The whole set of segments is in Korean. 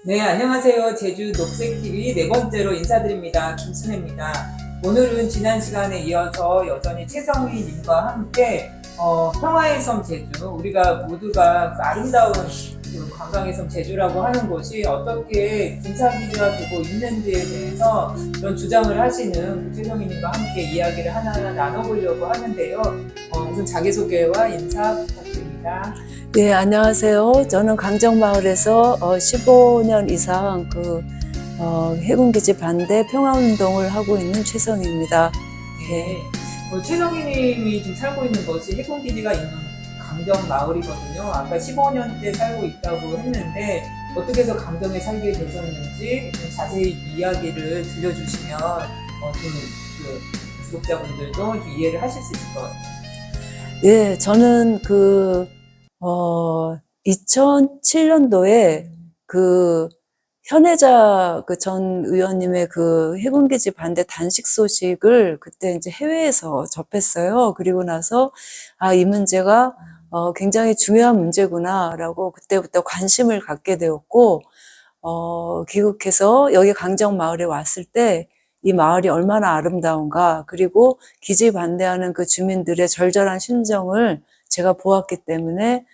네, 안녕하세요. 제주 녹색TV 네 번째로 인사드립니다. 김순혜입니다. 오늘은 지난 시간에 이어서 여전히 최성희님과 함께 평화의 섬 제주, 우리가 모두가 그 아름다운 그 관광의 섬 제주라고 하는 곳이 어떻게 군사기지가 되고 있는지에 대해서 그런 주장을 하시는 그 최성희님과 함께 이야기를 하나하나 나눠보려고 하는데요. 우선 자기소개와 인사 부탁드립니다. 네, 안녕하세요. 저는 강정마을에서 15년 이상 해군기지 반대 평화운동을 하고 있는 최성희입니다. 네. 최성희님이 지금 살고 있는 것이 해군기지가 있는 강정 마을이거든요. 아까 15년째 살고 있다고 했는데 어떻게 해서 강정에 살게 되셨는지 좀 자세히 이야기를 들려주시면 구독자분들도 좀 이해를 하실 수 있을 것 같아요. 예, 저는 2007년도에 현혜자 전 의원님의 해군기지 반대 단식 소식을 그때 이제 해외에서 접했어요. 그리고 나서, 이 문제가 굉장히 중요한 문제구나라고 그때부터 관심을 갖게 되었고, 귀국해서 여기 강정마을에 왔을 때 이 마을이 얼마나 아름다운가, 그리고 기지 반대하는 그 주민들의 절절한 심정을 제가 보았기 때문에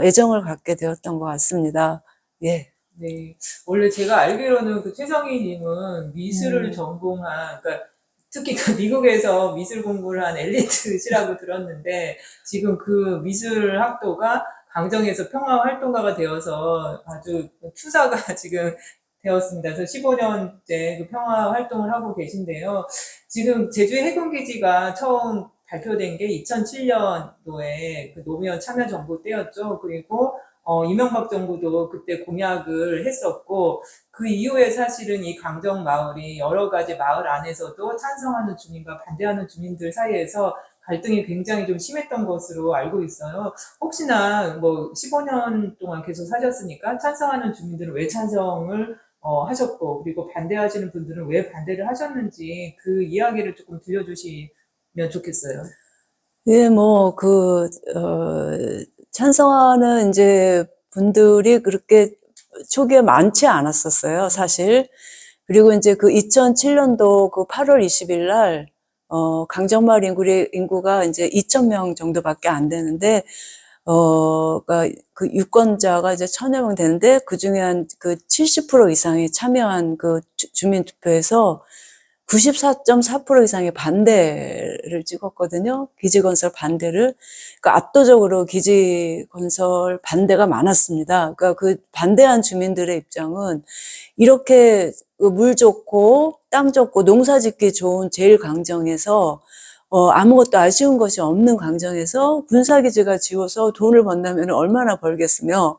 애정을 갖게 되었던 것 같습니다. 예. 네. 원래 제가 알기로는 그 최성희님은 미술을 전공한, 그러니까 특히 그 미국에서 미술 공부를 한 엘리트시라고 들었는데, 지금 그 미술 학도가 강정에서 평화활동가가 되어서 아주 투사가 지금 되었습니다. 그래서 15년째 그 평화활동을 하고 계신데요. 지금 제주의 해군기지가 처음 발표된 게 2007년도에 그 노무현 참여정부 때였죠. 그리고 이명박 정부도 그때 공약을 했었고, 그 이후에 사실은 이 강정 마을이 여러 가지 마을 안에서도 찬성하는 주민과 반대하는 주민들 사이에서 갈등이 굉장히 좀 심했던 것으로 알고 있어요. 혹시나 뭐 15년 동안 계속 사셨으니까 찬성하는 주민들은 왜 찬성을 하셨고, 그리고 반대하시는 분들은 왜 반대를 하셨는지 그 이야기를 조금 들려주시면 좋겠어요. 예, 찬성하는 이제 분들이 그렇게 초기에 많지 않았었어요, 사실. 그리고 이제 2007년도 8월 20일 날, 강정마을 인구가 이제 2,000명 정도밖에 안 되는데, 그러니까 유권자가 이제 1,000여 명 되는데, 그 중에 한 70% 이상이 참여한 주민 투표에서 94.4% 이상의 반대를 찍었거든요. 기지 건설 반대를. 그러니까 압도적으로 기지 건설 반대가 많았습니다. 그러니까 반대한 주민들의 입장은 이렇게 물 좋고 땅 좋고 농사 짓기 좋은 제일 강정에서 아무것도 아쉬운 것이 없는 강정에서 군사기지가 지어서 돈을 번다면 얼마나 벌겠으며,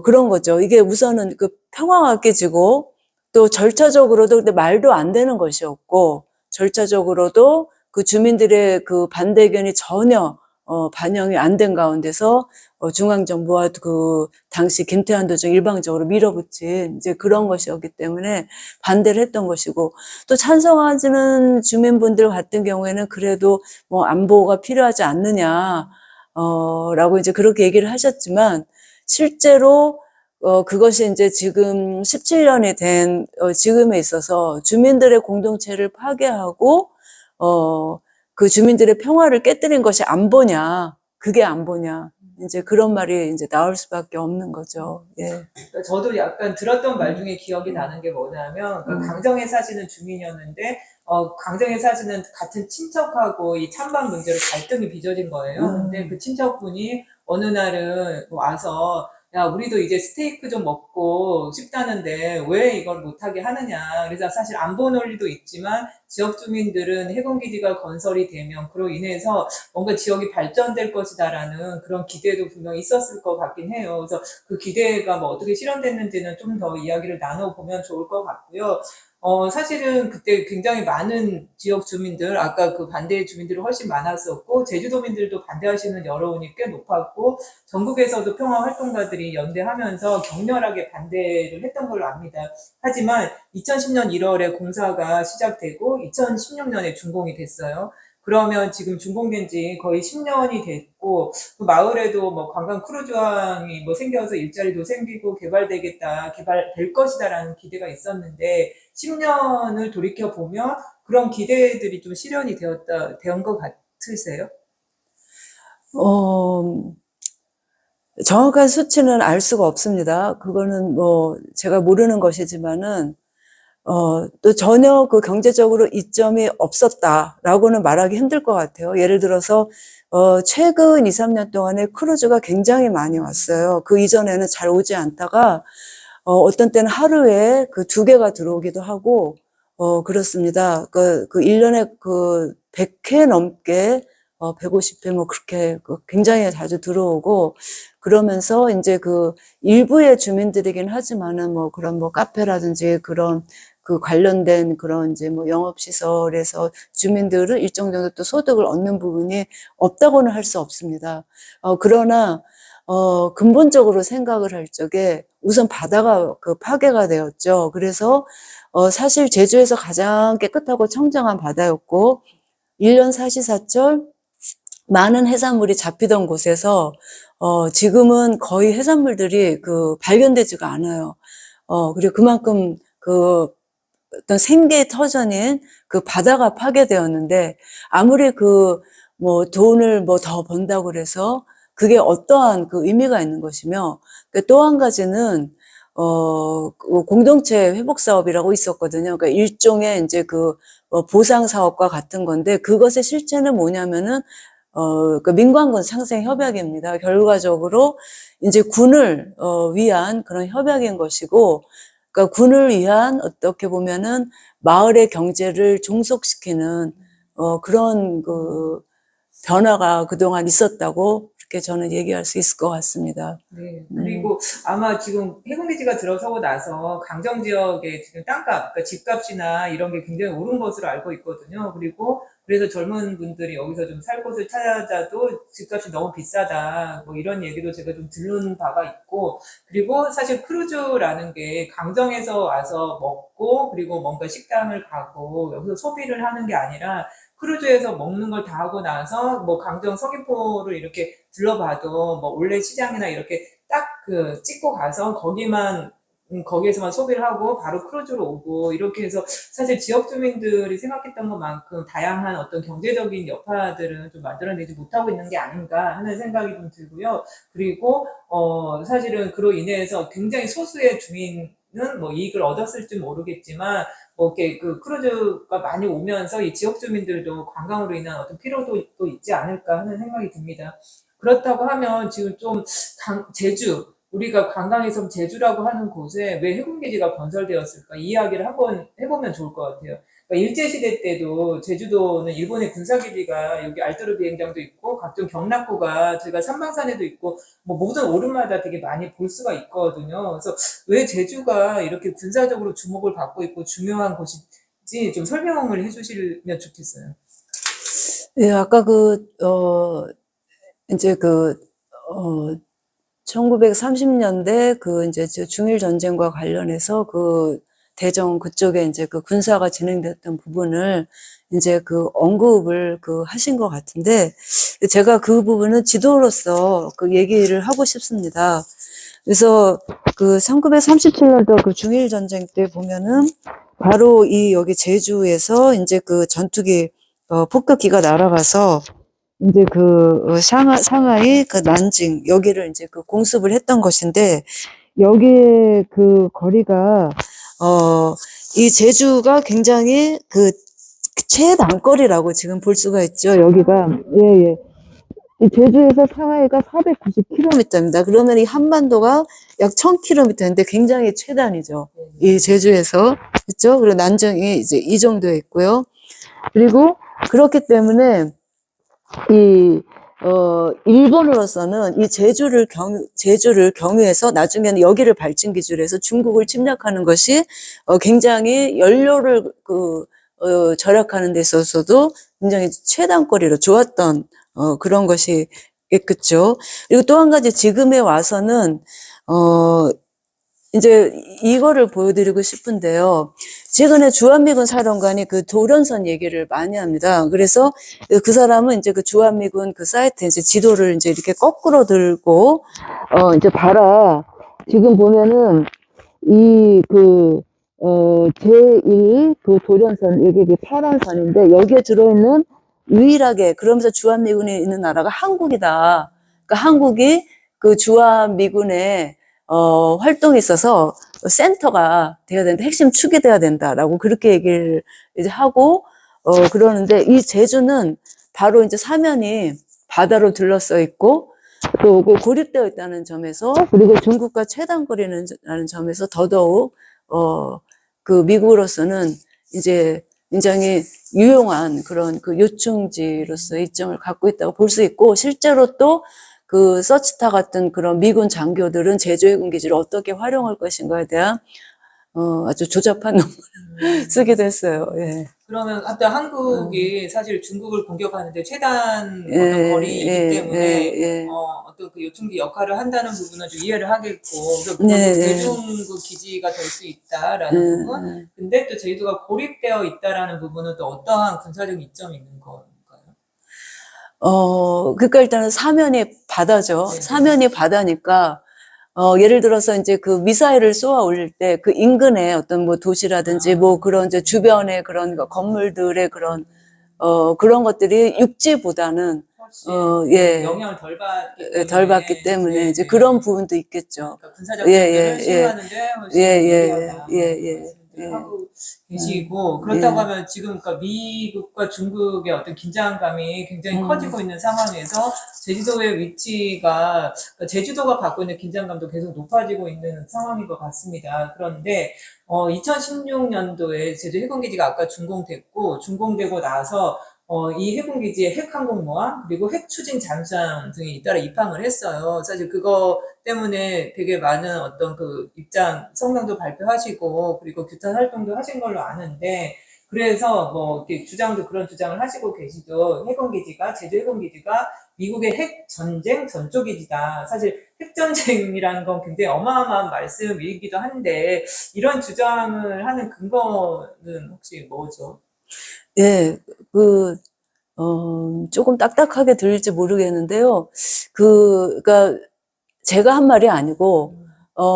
그런 거죠. 이게 우선은 평화가 깨지고, 또 절차적으로도 근데 말도 안 되는 것이었고, 절차적으로도 주민들의 반대 의견이 전혀 반영이 안 된 가운데서 중앙정부와 당시 김태환 도정 일방적으로 밀어붙인 이제 그런 것이었기 때문에 반대를 했던 것이고, 또 찬성하시는 주민분들 같은 경우에는 그래도 안보가 필요하지 않느냐, 라고 이제 그렇게 얘기를 하셨지만, 실제로 그것이 이제 지금 17년이 된 지금에 있어서 주민들의 공동체를 파괴하고 그 주민들의 평화를 깨뜨린 것이 안보냐, 그게 안보냐, 이제 그런 말이 이제 나올 수밖에 없는 거죠. 예. 저도 약간 들었던 말 중에 기억이 나는 게 뭐냐면, 강정에 사시는 주민이었는데, 강정에 사시는 같은 친척하고 이 찬반 문제로 갈등이 빚어진 거예요. 근데 그 친척분이 어느 날은 와서, 야, 우리도 이제 스테이크 좀 먹고 싶다는데 왜 이걸 못하게 하느냐. 그래서 사실 안보 논리도 있지만 지역 주민들은 해군기지가 건설이 되면 그로 인해서 뭔가 지역이 발전될 것이다라는 그런 기대도 분명히 있었을 것 같긴 해요. 그래서 그 기대가 뭐 어떻게 실현됐는지는 좀 더 이야기를 나눠보면 좋을 것 같고요. 사실은 그때 굉장히 많은 지역 주민들, 아까 그 반대 주민들이 훨씬 많았었고, 제주도민들도 반대하시는 여론이 꽤 높았고, 전국에서도 평화활동가들이 연대하면서 격렬하게 반대를 했던 걸로 압니다. 하지만 2010년 1월에 공사가 시작되고 2016년에 준공이 됐어요. 그러면 지금 준공된 지 거의 10년이 됐고, 그 마을에도 뭐 관광 크루즈항이 뭐 생겨서 일자리도 생기고 개발될 것이다라는 기대가 있었는데, 10년을 돌이켜 보면 그런 기대들이 좀 실현이 된 것 같으세요? 어, 정확한 수치는 알 수가 없습니다. 그거는 뭐 제가 모르는 것이지만은 또 전혀 그 경제적으로 이점이 없었다라고는 말하기 힘들 것 같아요. 예를 들어서 최근 2, 3년 동안에 크루즈가 굉장히 많이 왔어요. 그 이전에는 잘 오지 않다가 어떤 때는 하루에 그 2개가 들어오기도 하고 그렇습니다. 그 1년에 그 100회 넘게 150회 뭐 그렇게 굉장히 자주 들어오고 그러면서 이제 그 일부의 주민들이긴 하지만은 뭐 그런 뭐 카페라든지 그런 그 관련된 그런 이제 뭐 영업시설에서 주민들은 일정 정도 또 소득을 얻는 부분이 없다고는 할 수 없습니다. 그러나 근본적으로 생각을 할 적에 우선 바다가 그 파괴가 되었죠. 그래서 사실 제주에서 가장 깨끗하고 청정한 바다였고 1년 사시사철 많은 해산물이 잡히던 곳에서 지금은 거의 해산물들이 그 발견되지가 않아요. 그리고 그만큼 그 어떤 생계의 터전인 그 바다가 파괴되었는데 아무리 그 뭐 돈을 뭐 더 번다고 그래서 그게 어떠한 그 의미가 있는 것이며 또 한 가지는 그 공동체 회복 사업이라고 있었거든요. 그러니까 일종의 이제 그 보상 사업과 같은 건데 그것의 실체는 뭐냐면은 그 민관군 상생 협약입니다. 결과적으로 이제 군을 위한 그런 협약인 것이고 그러니까 군을 위한 어떻게 보면은 마을의 경제를 종속시키는 그런 그 변화가 그동안 있었다고 그렇게 저는 얘기할 수 있을 것 같습니다. 네. 그리고 아마 지금 해군기지가 들어서고 나서 강정 지역의 지금 땅값, 그러니까 집값이나 이런 게 굉장히 오른 것으로 알고 있거든요. 그리고 그래서 젊은 분들이 여기서 좀 살 곳을 찾아도 집값이 너무 비싸다. 뭐 이런 얘기도 제가 좀 들은 바가 있고, 그리고 사실 크루즈라는 게 강정에서 와서 먹고, 그리고 뭔가 식당을 가고, 여기서 소비를 하는 게 아니라 크루즈에서 먹는 걸 다 하고 나서 뭐 강정 서귀포를 이렇게 둘러봐도 뭐 올레 시장이나 이렇게 딱 그 찍고 가서 거기에서만 소비를 하고 바로 크루즈로 오고 이렇게 해서 사실 지역 주민들이 생각했던 것만큼 다양한 어떤 경제적인 여파들은 좀 만들어내지 못하고 있는 게 아닌가 하는 생각이 좀 들고요. 그리고 사실은 그로 인해서 굉장히 소수의 주민은 뭐 이익을 얻었을지 모르겠지만 뭐 이렇게 그 크루즈가 많이 오면서 이 지역 주민들도 관광으로 인한 어떤 피로도 또 있지 않을까 하는 생각이 듭니다. 그렇다고 하면 지금 좀 제주, 우리가 관광에서 제주라고 하는 곳에 왜 해군기지가 건설되었을까? 이 이야기를 한번 해보면 좋을 것 같아요. 그러니까 일제시대 때도 제주도는 일본의 군사기지가 여기 알토르 비행장도 있고 각종 경납고가 저희가 삼방산에도 있고 뭐 모든 오름마다 되게 많이 볼 수가 있거든요. 그래서 왜 제주가 이렇게 군사적으로 주목을 받고 있고 중요한 곳인지 좀 설명을 해주시면 좋겠어요. 예, 아까 이제 1930년대 그 이제 중일 전쟁과 관련해서 그 대전 그쪽에 이제 그 군사가 진행됐던 부분을 이제 그 언급을 그 하신 것 같은데 제가 그 부분은 지도로서 그 얘기를 하고 싶습니다. 그래서 그 1937년도 그 중일 전쟁 때 보면은 바로 이 여기 제주에서 이제 그 전투기 폭격기가 날아가서 이제 그 상하이 그 난징 여기를 이제 그 공습을 했던 것인데 여기에 그 거리가 이 제주가 굉장히 그 최단거리라고 지금 볼 수가 있죠. 여기가 예예. 이 제주에서 상하이가 490km입니다. 그러면 이 한반도가 약 1000km인데 굉장히 최단이죠. 이 제주에서 그렇죠. 그리고 난징이 이제 이 정도에 있고요. 그리고 그렇기 때문에 일본으로서는 이 제주를 경유해서 나중에는 여기를 발진 기지로 해서 중국을 침략하는 것이 굉장히 연료를 절약하는 데 있어서도 굉장히 최단거리로 좋았던 그런 것이 있겠죠. 그리고 또 한 가지 지금에 와서는 이제 이거를 보여드리고 싶은데요. 최근에 주한미군 사령관이 그 도련선 얘기를 많이 합니다. 그래서 그 사람은 이제 그 주한미군 그 사이트 이제 지도를 이제 이렇게 거꾸로 들고, 이제 봐라. 지금 보면은 제1 그 도련선, 여기 파란 선인데, 여기에 들어있는 유일하게, 그러면서 주한미군이 있는 나라가 한국이다. 그러니까 한국이 그 주한미군의, 활동에 있어서 센터가 돼야 된다, 핵심 축이 돼야 된다라고 그렇게 얘기를 이제 하고, 그러는데 이 제주는 바로 이제 사면이 바다로 둘러싸여 있고, 또 고립되어 있다는 점에서, 그리고 중국과 최단거리라는 점에서 더더욱, 그 미국으로서는 이제 굉장히 유용한 그런 그 요충지로서 이점을 갖고 있다고 볼 수 있고, 실제로 또 그 서치타 같은 그런 미군 장교들은 제주 해군기지를 어떻게 활용할 것인가에 대한 아주 조잡한 논문을 쓰기도 했어요. 예. 그러면 하여튼 한국이 사실 중국을 공격하는데 최단 예, 어떤 거리이기 예, 때문에 예, 예. 어떤 그 요충지 역할을 한다는 부분은 좀 이해를 하겠고, 그래서 네, 그 네. 대중그 기지가 될 수 있다라는 부분. 근데 또 제주도가 고립되어 있다라는 부분은 또 어떠한 군사적 이점이 있는 건가요? 그러니까 일단은 사면이 바다죠. 네. 사면이 바다니까, 예를 들어서 이제 그 미사일을 쏘아 올릴 때 그 인근에 어떤 뭐 도시라든지 뭐 그런 이제 주변의 그런 건물들의 그런, 그런 것들이 육지보다는, 훨씬 예, 영향을 덜 받기 때문에. 덜 받기 때문에 네, 이제 네. 그런 부분도 있겠죠. 그러니까 군사적 예, 장면을 예, 예. 시행하는데 훨씬 예, 예, 유리하다. 예, 예, 말씀들 예. 하고 계시고, 그렇다고 예. 하면 지금 그러니까 미국과 중국의 어떤 긴장감이 굉장히 음. 커지고 있는 상황에서 제주도의 위치가, 그러니까 제주도가 갖고 있는 긴장감도 계속 높아지고 있는 상황인 것 같습니다. 그런데 2016년도에 제주 해군기지가 아까 준공됐고, 준공되고 나서 이 해군기지에 핵항공모함 그리고 핵추진 잠수함 등이 잇따라 입항을 했어요. 사실 그거 때문에 되게 많은 어떤 그 입장 성명도 발표하시고, 그리고 규탄 활동도 하신 걸로 아는데, 그래서 뭐 이렇게 그런 주장을 하시고 계시죠. 제주 해군기지가 미국의 핵 전쟁 전초기지다. 사실 핵 전쟁이라는 건 굉장히 어마어마한 말씀이기도 한데, 이런 주장을 하는 근거는 혹시 뭐죠? 예, 조금 딱딱하게 들릴지 모르겠는데요. 그러니까 제가 한 말이 아니고,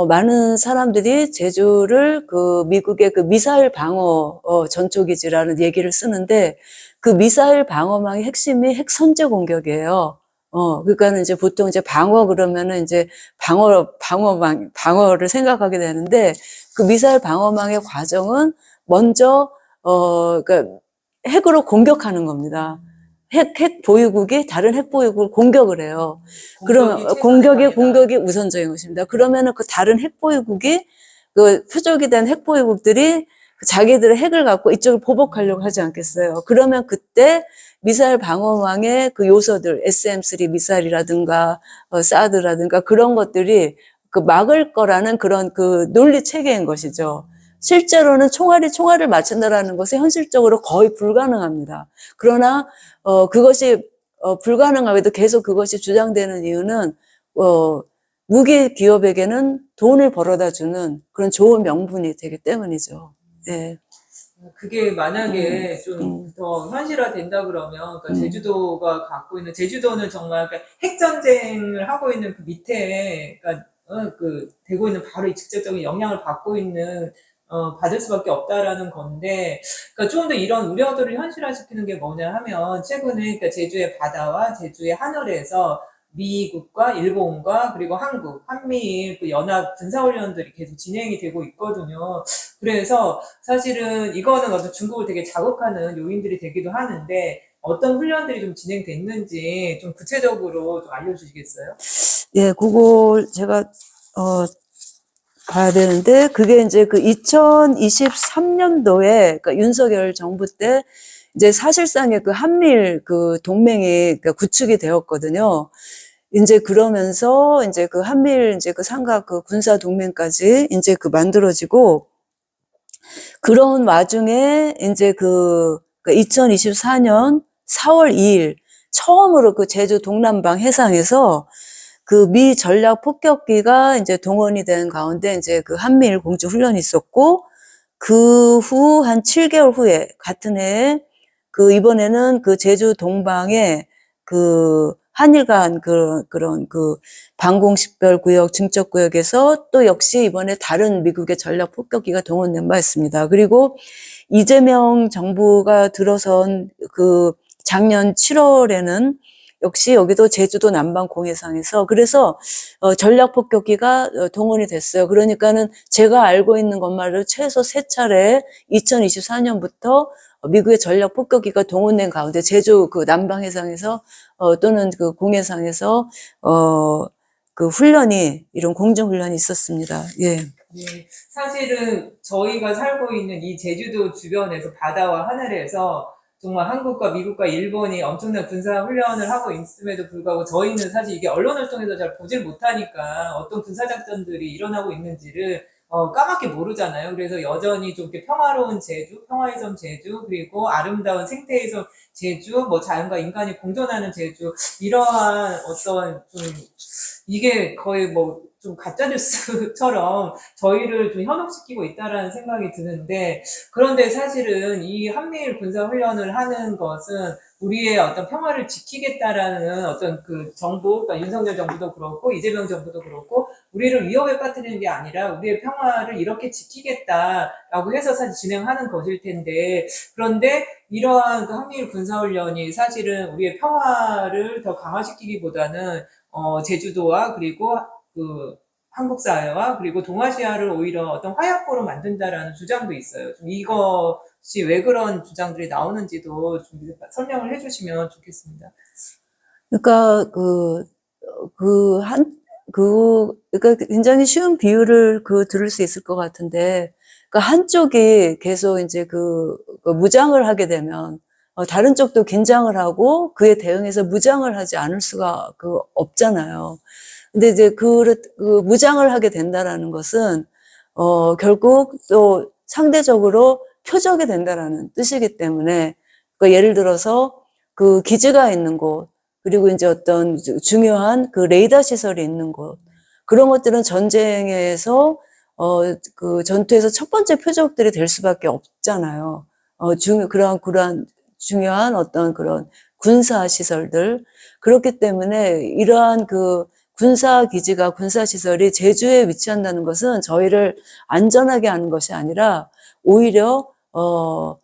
많은 사람들이 제주를 그 미국의 그 미사일 방어, 전초기지라는 얘기를 쓰는데, 그 미사일 방어망의 핵심이 핵 선제 공격이에요. 그러니까는 이제 보통 이제 방어 그러면은 이제 방어를 생각하게 되는데, 그 미사일 방어망의 과정은 먼저, 그러니까 핵으로 공격하는 겁니다. 핵 보유국이 다른 핵 보유국을 공격을 해요. 그러면 공격이 우선적인 것입니다. 그러면은 그 다른 핵 보유국이 그 표적이 된 핵 보유국들이 자기들의 핵을 갖고 이쪽을 보복하려고 하지 않겠어요. 그러면 그때 미사일 방어망의 그 요소들, SM-3 미사일이라든가 사드라든가 그런 것들이 그 막을 거라는 그런 그 논리 체계인 것이죠. 실제로는 총알을 맞춘다라는 것이 현실적으로 거의 불가능합니다. 그러나 그것이 불가능하게도 계속 그것이 주장되는 이유는 무기 기업에게는 돈을 벌어다 주는 그런 좋은 명분이 되기 때문이죠. 네. 그게 만약에 좀 더 현실화 된다 그러면, 그러니까 제주도가 갖고 있는, 제주도는 정말 그러니까 핵전쟁을 하고 있는 그 밑에, 그러니까 그 되고 있는 바로 직접적인 영향을 받고 있는, 받을 수밖에 없다라는 건데, 그러니까 좀 더 이런 우려들을 현실화시키는 게 뭐냐 하면, 최근에 그러니까 제주의 바다와 제주의 하늘에서 미국과 일본과 그리고 한국, 한미일 그 연합 군사훈련들이 계속 진행이 되고 있거든요. 그래서 사실은 이거는 어떤 중국을 되게 자극하는 요인들이 되기도 하는데, 어떤 훈련들이 좀 진행됐는지 좀 구체적으로 좀 알려주시겠어요? 예, 그걸 제가 봐야 되는데, 그게 이제 그 2023년도에, 그러니까 윤석열 정부 때, 이제 사실상의 그 한미일 그 동맹이 그러니까 구축이 되었거든요. 이제 그러면서 이제 그 한미일 이제 그 삼각 그 군사 동맹까지 이제 그 만들어지고, 그런 와중에 이제 그 2024년 4월 2일 처음으로 그 제주 동남방 해상에서 그 미 전략 폭격기가 이제 동원이 된 가운데 이제 그 한미일 공주 훈련이 있었고, 그 후 한 7개월 후에 같은 해에 그 이번에는 그 제주 동방에 그 한일 간 그런 그 방공식별구역, 중첩구역에서 또 역시 이번에 다른 미국의 전략 폭격기가 동원된 바 있습니다. 그리고 이재명 정부가 들어선 그 작년 7월에는 역시 여기도 제주도 남방 공해상에서 그래서 전략 폭격기가 동원이 됐어요. 그러니까는 제가 알고 있는 것만으로 최소 3차례 2024년부터 미국의 전략 폭격기가 동원된 가운데 제주 그 남방 해상에서 또는 그 공해상에서 그 훈련이 이런 공중 훈련이 있었습니다. 예. 네, 사실은 저희가 살고 있는 이 제주도 주변에서 바다와 하늘에서 정말 한국과 미국과 일본이 엄청난 군사 훈련을 하고 있음에도 불구하고 저희는 사실 이게 언론을 통해서 잘 보질 못하니까 어떤 군사작전들이 일어나고 있는지를 까맣게 모르잖아요. 그래서 여전히 좀 이렇게 평화로운 제주, 평화의 섬 제주, 그리고 아름다운 생태의 섬 제주, 뭐 자연과 인간이 공존하는 제주, 이러한 어떤 좀 이게 거의 뭐 좀 가짜뉴스처럼 저희를 좀 현혹시키고 있다라는 생각이 드는데, 그런데 사실은 이 한미일 군사훈련을 하는 것은 우리의 어떤 평화를 지키겠다라는 어떤 그 정부, 그러니까 윤석열 정부도 그렇고 이재명 정부도 그렇고 우리를 위협에 빠뜨리는 게 아니라 우리의 평화를 이렇게 지키겠다라고 해서 사실 진행하는 것일 텐데, 그런데 이러한 그 한미일 군사훈련이 사실은 우리의 평화를 더 강화시키기보다는 제주도와 그리고 그 한국 사회와 그리고 동아시아를 오히려 어떤 화약고로 만든다라는 주장도 있어요. 좀 이것이 왜 그런 주장들이 나오는지도 좀 설명을 해주시면 좋겠습니다. 그러니까 그러니까 굉장히 쉬운 비유를 들을 수 있을 것 같은데, 그러니까 한쪽이 계속 이제 무장을 하게 되면 다른 쪽도 긴장을 하고 그에 대응해서 무장을 하지 않을 수가 없잖아요. 근데 이제 무장을 하게 된다라는 것은 결국 또 상대적으로 표적이 된다라는 뜻이기 때문에, 그러니까 예를 들어서 그 기지가 있는 곳, 그리고 이제 어떤 중요한 그 레이더 시설이 있는 곳, 그런 것들은 전쟁에서 그 전투에서 첫 번째 표적들이 될 수밖에 없잖아요. 그러한 중요한 어떤 그런 군사 시설들. 그렇기 때문에 이러한 그 군사 기지가, 군사 시설이 제주에 위치한다는 것은 저희를 안전하게 하는 것이 아니라 오히려 어떤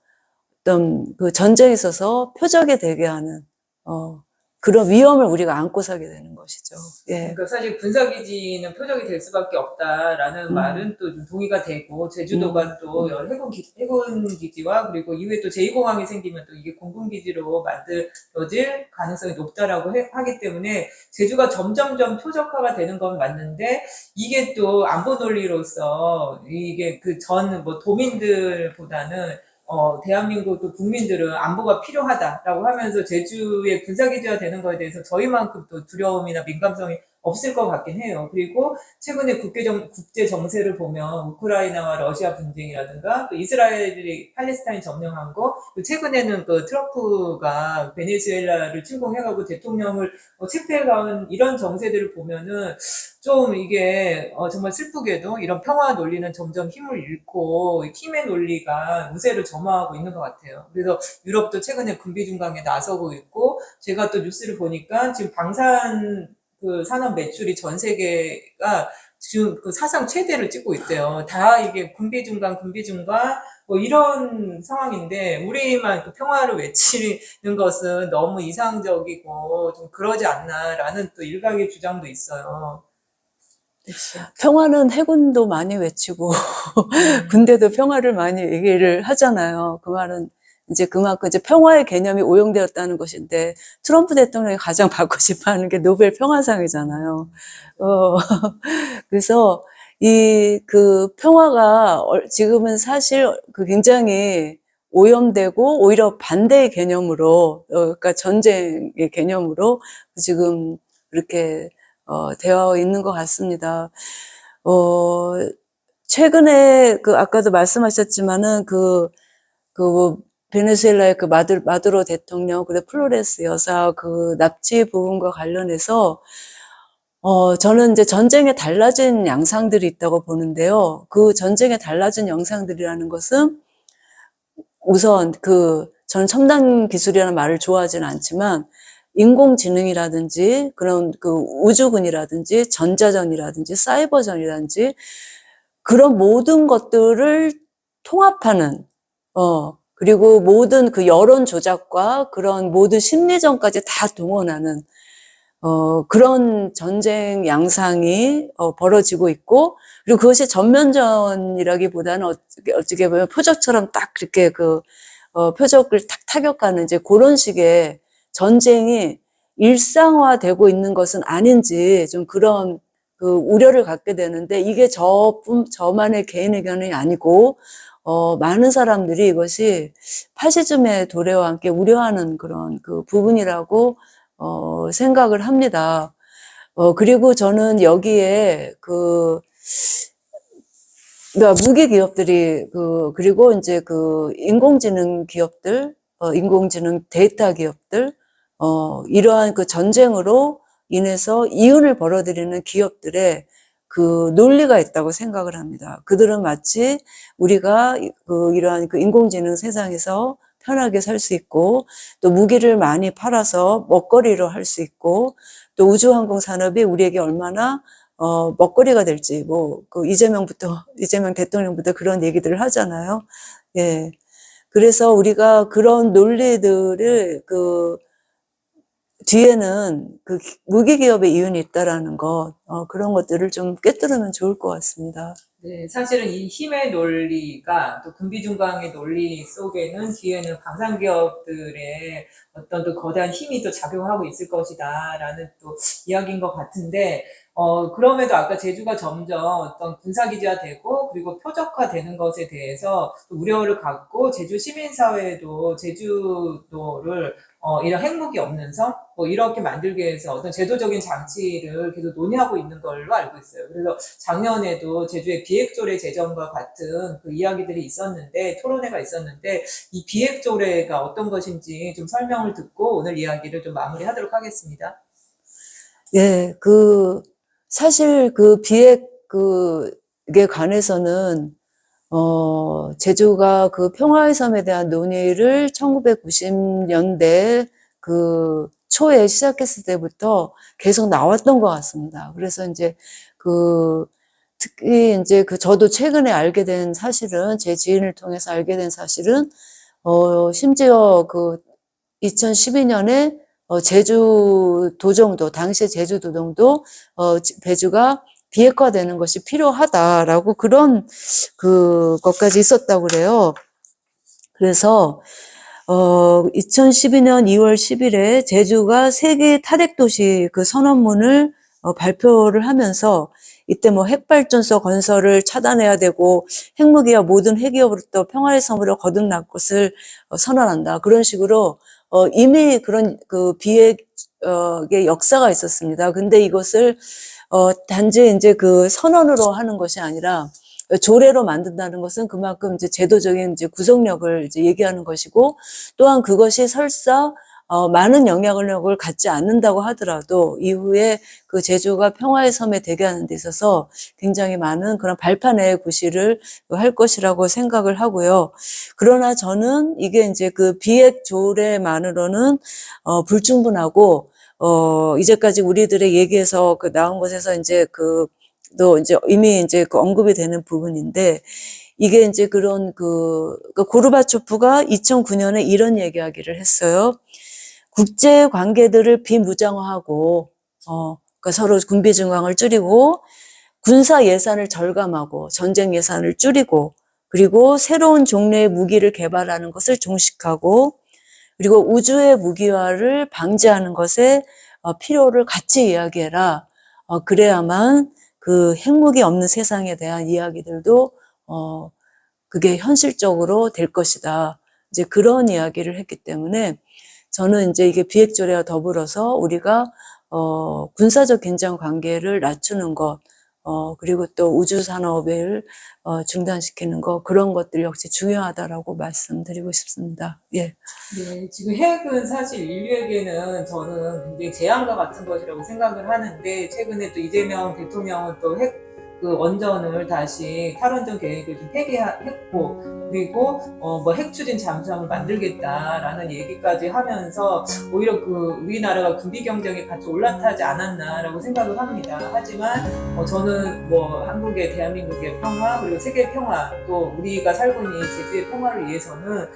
그 전쟁에 있어서 표적이 되게 하는 그런 위험을 우리가 안고 살게 되는 것이죠. 예. 그러니까 사실 군사기지는 표적이 될 수밖에 없다라는 말은 또 좀 동의가 되고, 제주도가 또 여러 해군 기지와 그리고 이후에 또 제2공항이 생기면 또 이게 공군기지로 만들어질 가능성이 높다라고 하기 때문에 제주가 점점점 표적화가 되는 건 맞는데, 이게 또 안보 논리로서 이게 그 전 뭐 도민들보다는 대한민국 또 국민들은 안보가 필요하다라고 하면서 제주의 군사기지화 되는 거에 대해서 저희만큼 또 두려움이나 민감성이 없을 것 같긴 해요. 그리고 최근에 국제 정세를 보면 우크라이나와 러시아 분쟁이라든가 또 이스라엘이 팔레스타인 점령한 거, 최근에는 그 트럼프가 베네수엘라를 침공해가고 대통령을 체포해가는 이런 정세들을 보면은 좀 이게 정말 슬프게도 이런 평화 논리는 점점 힘을 잃고 힘의 논리가 우세를 점하고 있는 것 같아요. 그래서 유럽도 최근에 군비 중강에 나서고 있고, 제가 또 뉴스를 보니까 지금 방산 그 산업 매출이 전 세계가 지금 그 사상 최대를 찍고 있대요. 다 이게 군비 중강 뭐 이런 상황인데 우리만 그 평화를 외치는 것은 너무 이상적이고 좀 그러지 않나라는 또 일각의 주장도 있어요. 평화는 해군도 많이 외치고 군대도 평화를 많이 얘기를 하잖아요. 그 말은 이제 그만큼 이제 평화의 개념이 오용되었다는 것인데, 트럼프 대통령이 가장 받고 싶어 하는 게 노벨 평화상이잖아요. 그래서 평화가 지금은 사실 굉장히 오염되고 오히려 반대의 개념으로, 그러니까 전쟁의 개념으로 지금 이렇게 되어 있는 것 같습니다. 최근에 아까도 말씀하셨지만은 베네수엘라의 마두로 대통령, 그리고 플로레스 여사 납치 부분과 관련해서 저는 이제 전쟁에 달라진 양상들이 있다고 보는데요. 그 전쟁에 달라진 양상들이라는 것은 우선 저는 첨단 기술이라는 말을 좋아하지는 않지만 인공지능이라든지 그런 우주군이라든지 전자전이라든지 사이버전이라든지 그런 모든 것들을 통합하는, 그리고 모든 그 여론 조작과 그런 모든 심리전까지 다 동원하는, 그런 전쟁 양상이, 벌어지고 있고, 그리고 그것이 전면전이라기보다는 어떻게 보면 표적처럼 딱 그렇게 표적을 탁 타격하는 이제 그런 식의 전쟁이 일상화되고 있는 것은 아닌지 좀 그런 우려를 갖게 되는데 이게 저만의 개인 의견이 아니고 많은 사람들이 이것이 파시즘의 도래와 함께 우려하는 그런 부분이라고 생각을 합니다. 그리고 저는 여기에 그러니까 무기 기업들이 그리고 이제 인공지능 기업들, 인공지능 데이터 기업들, 이러한 전쟁으로 인해서 이윤을 벌어들이는 기업들의 논리가 있다고 생각을 합니다. 그들은 마치 우리가 이러한 인공지능 세상에서 편하게 살 수 있고, 또 무기를 많이 팔아서 먹거리로 할 수 있고, 또 우주항공 산업이 우리에게 얼마나 먹거리가 될지, 이재명 대통령부터 그런 얘기들을 하잖아요. 예. 그래서 우리가 그런 논리들을, 뒤에는 무기 기업의 이윤이 있다라는 것, 그런 것들을 좀 꿰뚫으면 좋을 것 같습니다. 네, 사실은 이 힘의 논리가 또 군비중강의 논리 속에는 뒤에는 방산기업들의 어떤 또 거대한 힘이 또 작용하고 있을 것이다라는 또 이야기인 것 같은데, 그럼에도 아까 제주가 점점 어떤 군사기지화되고 그리고 표적화되는 것에 대해서 또 우려를 갖고 제주 시민사회도 제주도를 이런 핵무기 없는 섬? 이렇게 만들기 위해서 어떤 제도적인 장치를 계속 논의하고 있는 걸로 알고 있어요. 그래서 작년에도 제주의 비핵조례 제정과 같은 이야기들이 있었는데, 토론회가 있었는데, 이 비핵조례가 어떤 것인지 좀 설명을 듣고 오늘 이야기를 좀 마무리하도록 하겠습니다. 예, 사실 비핵에 관해서는, 제주가 평화의 섬에 대한 논의를 1990년대 초에 시작했을 때부터 계속 나왔던 것 같습니다. 그래서 이제 특히 이제 저도 최근에 알게 된 사실은, 제 지인을 통해서 알게 된 사실은, 심지어 2012년에 제주도정도, 당시에 제주도정도, 배주가 비핵화되는 것이 필요하다라고 그런 것까지 있었다고 그래요. 그래서 2012년 2월 10일에 제주가 세계 탈핵도시 선언문을 발표를 하면서 이때 핵발전소 건설을 차단해야 되고 핵무기와 모든 핵기업으로부터 평화의 섬으로 거듭날 것을 선언한다. 그런 식으로 이미 그런 비핵의 역사가 있었습니다. 근데 이것을 단지 이제 선언으로 하는 것이 아니라 조례로 만든다는 것은 그만큼 이제 제도적인 이제 구속력을 이제 얘기하는 것이고, 또한 그것이 설사 많은 영향력을 갖지 않는다고 하더라도 이후에 제주가 평화의 섬에 되게 하는 데 있어서 굉장히 많은 그런 발판의 구실을 할 것이라고 생각을 하고요. 그러나 저는 이게 이제 비핵 조례만으로는 불충분하고, 이제까지 우리들의 얘기에서 나온 것에서 이제 또 이제 이미 이제 언급이 되는 부분인데, 이게 이제 그런 고르바초프가 2009년에 이런 이야기를 했어요. 국제 관계들을 비무장화하고, 그러니까 서로 군비 증강을 줄이고, 군사 예산을 절감하고, 전쟁 예산을 줄이고, 그리고 새로운 종류의 무기를 개발하는 것을 종식하고, 그리고 우주의 무기화를 방지하는 것에 필요를 같이 이야기해라. 그래야만 핵무기 없는 세상에 대한 이야기들도 그게 현실적으로 될 것이다. 이제 그런 이야기를 했기 때문에 저는 이제 이게 비핵조례와 더불어서 우리가 군사적 긴장 관계를 낮추는 것, 그리고 또 우주 산업을 중단시키는 거 그런 것들 역시 중요하다라고 말씀드리고 싶습니다. 예. 네, 지금 핵은 사실 인류에게는 저는 굉장히 재앙과 같은 것이라고 생각을 하는데, 최근에 또 이재명 대통령은 또 그 원전을 다시 탈원전 계획을 좀 폐기했고, 그리고 뭐 핵추진 잠수함을 만들겠다라는 얘기까지 하면서 오히려 그 우리나라가 군비 경쟁에 같이 올라타지 않았나라고 생각을 합니다. 하지만 저는 뭐 한국의 대한민국의 평화, 그리고 세계 평화, 또 우리가 살고 있는 이 제주의 평화를 위해서는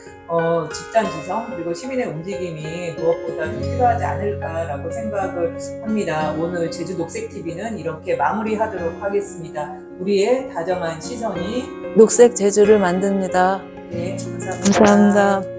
집단 지성 그리고 시민의 움직임이 무엇보다 좀 필요하지 않을까라고 생각을 합니다. 오늘 제주 녹색 TV는 이렇게 마무리하도록 하겠습니다. 우리의 다정한 시선이 녹색 제주를 만듭니다. 네, 감사합니다. 감사합니다.